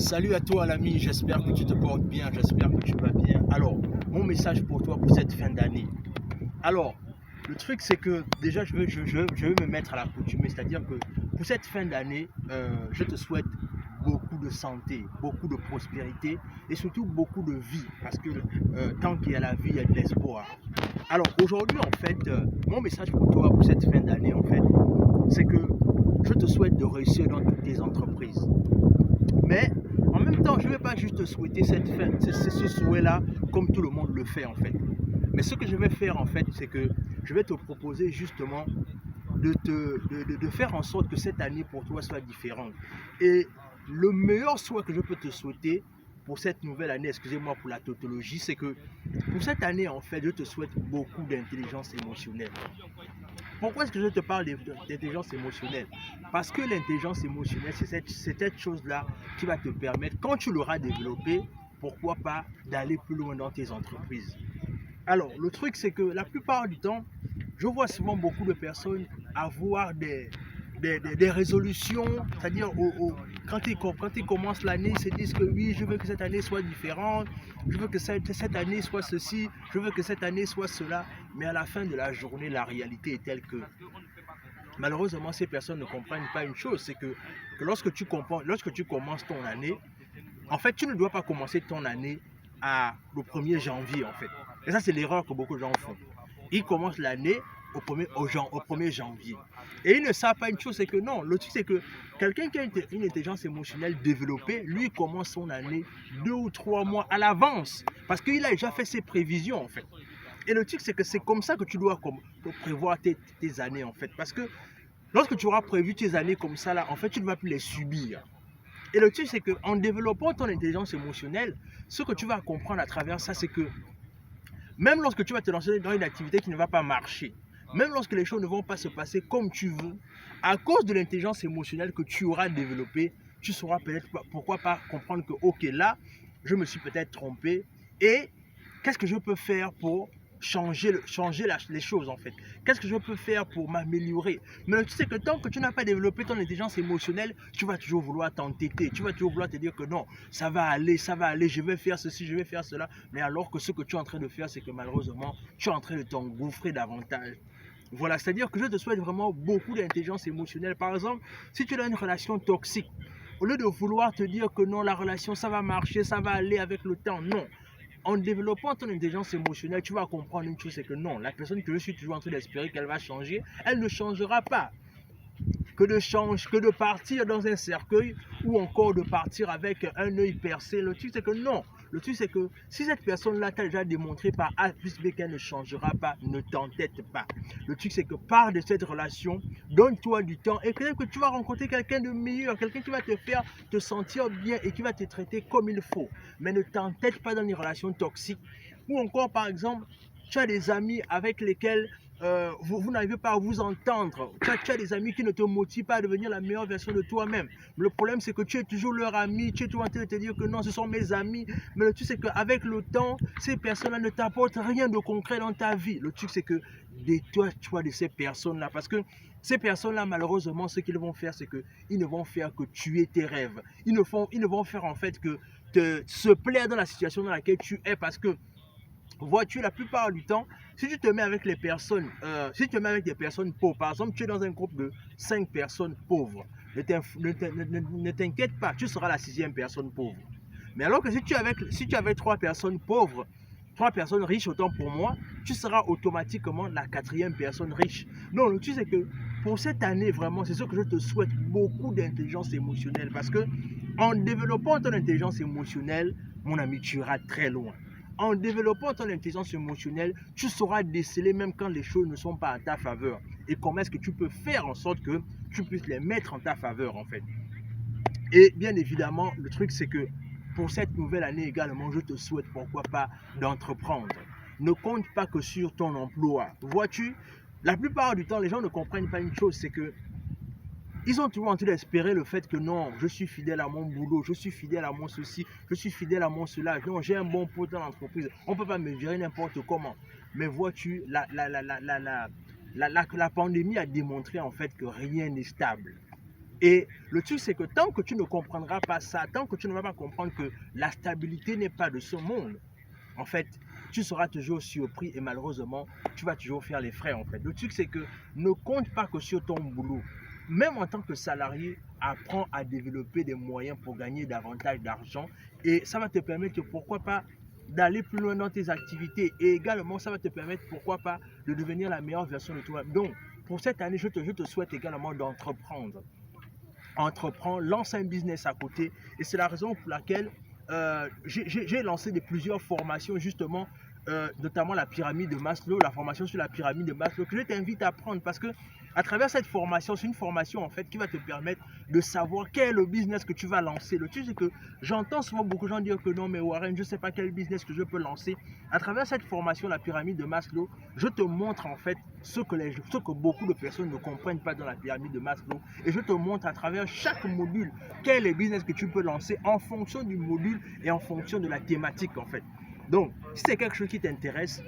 Salut à toi l'ami, j'espère que tu te portes bien, j'espère que tu vas bien. Alors, mon message pour toi pour cette fin d'année. Alors, le truc c'est que déjà je veux me mettre à l'accoutumée, c'est-à-dire que pour cette fin d'année, je te souhaite beaucoup de santé, beaucoup de prospérité et surtout beaucoup de vie parce que tant qu'il y a la vie, il y a de l'espoir. Alors aujourd'hui en fait, mon message pour toi pour cette fin d'année en fait, c'est que je te souhaite de réussir dans toutes tes entreprises. Mais en même temps, je ne vais pas juste te souhaiter cette fin, ce souhait-là comme tout le monde le fait en fait. Mais ce que je vais faire en fait, c'est que je vais te proposer justement de faire en sorte que cette année pour toi soit différente. Et le meilleur souhait que je peux te souhaiter pour cette nouvelle année, excusez-moi pour la tautologie, c'est que pour cette année en fait, je te souhaite beaucoup d'intelligence émotionnelle. Pourquoi est-ce que je te parle d'intelligence émotionnelle? Parce que l'intelligence émotionnelle, c'est cette chose-là qui va te permettre, quand tu l'auras développée, pourquoi pas d'aller plus loin dans tes entreprises. Alors, le truc, c'est que la plupart du temps, je vois souvent beaucoup de personnes avoir des résolutions, c'est-à-dire quand ils commencent l'année, ils se disent que oui, je veux que cette année soit différente, je veux que cette année soit ceci, je veux que cette année soit cela, mais à la fin de la journée, la réalité est telle que malheureusement, ces personnes ne comprennent pas une chose, c'est que lorsque tu commences ton année, en fait, tu ne dois pas commencer ton année le 1er janvier, en fait. Et ça, c'est l'erreur que beaucoup de gens font. Ils commencent l'année au 1er janvier. Et ils ne savent pas une chose, c'est que non, le truc, c'est que quelqu'un qui a une intelligence émotionnelle développée, lui, commence son année 2 ou 3 mois à l'avance. Parce qu'il a déjà fait ses prévisions, en fait. Et le truc, c'est que c'est comme ça que tu dois prévoir tes années, en fait. Parce que lorsque tu auras prévu tes années comme ça, là, en fait, tu ne vas plus les subir. Et le truc, c'est qu'en développant ton intelligence émotionnelle, ce que tu vas comprendre à travers ça, c'est que même lorsque tu vas te lancer dans une activité qui ne va pas marcher, même lorsque les choses ne vont pas se passer comme tu veux, à cause de l'intelligence émotionnelle que tu auras développée, tu sauras peut-être pourquoi pas comprendre que, ok, là, je me suis peut-être trompé et qu'est-ce que je peux faire pour changer les choses en fait. Qu'est-ce que je peux faire pour m'améliorer? Mais tu sais que tant que tu n'as pas développé ton intelligence émotionnelle, tu vas toujours vouloir t'entêter, tu vas toujours vouloir te dire que non, ça va aller, je vais faire ceci, je vais faire cela. Mais alors que ce que tu es en train de faire, c'est que malheureusement, tu es en train de t'engouffrer davantage. Voilà, c'est-à-dire que je te souhaite vraiment beaucoup d'intelligence émotionnelle. Par exemple, si tu as une relation toxique, au lieu de vouloir te dire que non, la relation, ça va marcher, ça va aller avec le temps, non. En développant ton intelligence émotionnelle, tu vas comprendre une chose, c'est que non, la personne que je suis toujours en train d'espérer qu'elle va changer, elle ne changera pas. Que de partir dans un cercueil ou encore de partir avec un œil percé. Le truc, c'est que non. Le truc, c'est que si cette personne-là t'a déjà démontré par A plus B qu'elle ne changera pas, ne t'entête pas. Le truc, c'est que pars de cette relation, donne-toi du temps et peut-être que tu vas rencontrer quelqu'un de meilleur, quelqu'un qui va te faire te sentir bien et qui va te traiter comme il faut. Mais ne t'entête pas dans une relation toxique. Ou encore, par exemple, tu as des amis avec lesquels vous n'arrivez pas à vous entendre. Tu as des amis qui ne te motivent pas à devenir la meilleure version de toi-même. Le problème, c'est que tu es toujours leur ami, tu es toujours en train de te dire que non, ce sont mes amis. Mais le truc, c'est qu'avec le temps, ces personnes-là ne t'apportent rien de concret dans ta vie. Le truc, c'est que détoie-toi de ces personnes-là. Parce que ces personnes-là, malheureusement, ce qu'ils vont faire, c'est qu'ils ne vont faire que tuer tes rêves. Ils ne vont faire en fait que se plaire dans la situation dans laquelle tu es parce que vois-tu, la plupart du temps, si tu te mets avec les personnes, si tu te mets avec des personnes pauvres, par exemple, tu es dans un groupe de 5 personnes pauvres, ne t'inquiète pas, tu seras la 6e personne pauvre. Mais alors que si tu es avec 3 personnes pauvres, 3 personnes riches, autant pour moi, tu seras automatiquement la 4e personne riche. Non, tu sais que pour cette année, vraiment, c'est ce que je te souhaite, beaucoup d'intelligence émotionnelle. Parce que en développant ton intelligence émotionnelle, mon ami, tu iras très loin. En développant ton intelligence émotionnelle, tu sauras déceler même quand les choses ne sont pas à ta faveur. Et comment est-ce que tu peux faire en sorte que tu puisses les mettre en ta faveur en fait. Et bien évidemment, le truc c'est que pour cette nouvelle année également, je te souhaite pourquoi pas d'entreprendre. Ne compte pas que sur ton emploi. Vois-tu, la plupart du temps, les gens ne comprennent pas une chose, c'est que ils ont toujours en train d'espérer le fait que non, je suis fidèle à mon boulot, je suis fidèle à mon ceci, je suis fidèle à mon cela, non, j'ai un bon poste dans l'entreprise, on ne peut pas me gérer n'importe comment. Mais vois-tu, la pandémie a démontré en fait que rien n'est stable. Et le truc, c'est que tant que tu ne comprendras pas ça, tant que tu ne vas pas comprendre que la stabilité n'est pas de ce monde, en fait, tu seras toujours surpris et malheureusement, tu vas toujours faire les frais en fait. Le truc, c'est que ne compte pas que sur ton boulot. Même en tant que salarié, apprends à développer des moyens pour gagner davantage d'argent et ça va te permettre, pourquoi pas, d'aller plus loin dans tes activités et également, ça va te permettre, pourquoi pas, de devenir la meilleure version de toi. Donc, pour cette année, je te souhaite également d'entreprendre. Entreprends, lance un business à côté et c'est la raison pour laquelle j'ai lancé plusieurs formations justement, notamment la pyramide de Maslow, la formation sur la pyramide de Maslow que je t'invite à prendre parce que à travers cette formation, c'est une formation en fait qui va te permettre de savoir quel est le business que tu vas lancer. Le truc c'est que j'entends souvent beaucoup de gens dire que non mais Warren, je ne sais pas quel business que je peux lancer. À travers cette formation, la pyramide de Maslow, je te montre en fait ce que beaucoup de personnes ne comprennent pas dans la pyramide de Maslow et je te montre à travers chaque module quel est le business que tu peux lancer en fonction du module et en fonction de la thématique en fait. Donc, si c'est quelque chose qui t'intéresse,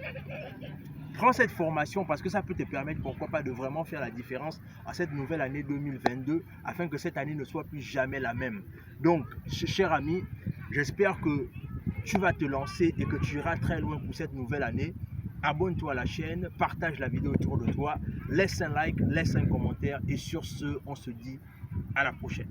prends cette formation parce que ça peut te permettre, pourquoi pas, de vraiment faire la différence à cette nouvelle année 2022 afin que cette année ne soit plus jamais la même. Donc, cher ami, j'espère que tu vas te lancer et que tu iras très loin pour cette nouvelle année. Abonne-toi à la chaîne, partage la vidéo autour de toi, laisse un like, laisse un commentaire et sur ce, on se dit à la prochaine.